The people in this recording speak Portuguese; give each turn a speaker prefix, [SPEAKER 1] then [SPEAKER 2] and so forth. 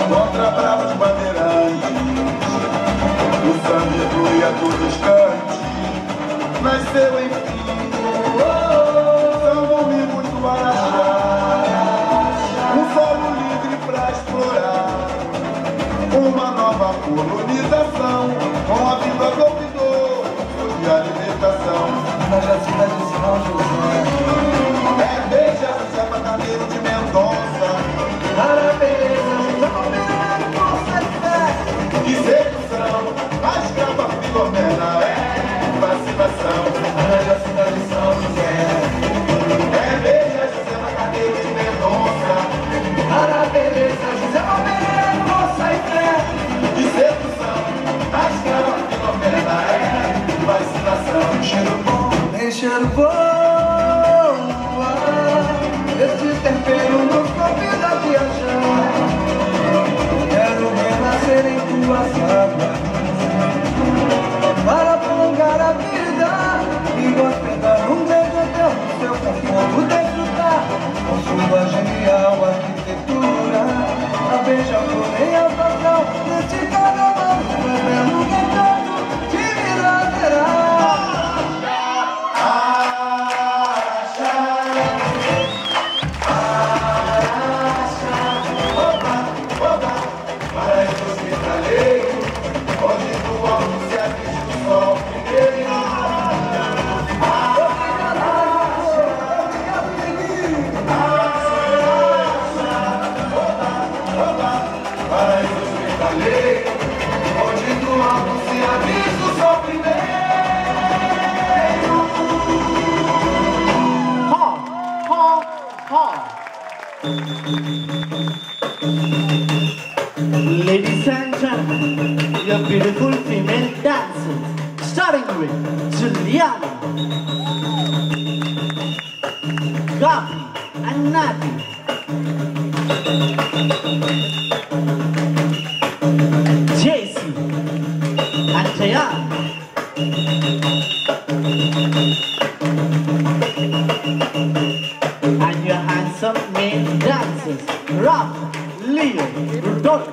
[SPEAKER 1] Contra bravos bandeirantes, o samba flui a todo instante. Nasceu enfim, samba vivo do Araxá, um solo livre pra explorar uma nova colonização, com a vida convidou e a libertação.
[SPEAKER 2] Na Jacina de São José,
[SPEAKER 1] é beija José Bataneiro de Mendonça,
[SPEAKER 2] parabéns, força de fé,
[SPEAKER 1] execução, a escrava Filomena é emancipação.
[SPEAKER 2] na Jacina de São José,
[SPEAKER 1] é beija José Bataneiro de Mendonça,
[SPEAKER 2] parabéns, José Almeida, força e fé,
[SPEAKER 1] execução, a escrava Filomena é emancipação.
[SPEAKER 2] cheiro bom, nem cheiro bom. Este tempero nos convida a viajar. Quero renascer em tuas águas para prolongar a vida e hospedar um grande hotel no seu conforto, desfrutar com sua genial arquitetura. A beija-flor em algodão neste carnaval, um belo recanto de Miradeira.
[SPEAKER 3] Ladies and gentlemen, your beautiful female dancers, starting with Juliana, Gabi and Nati, JC and Jayan, and your handsome male dancers, Rafa, Leo, Rodolfo,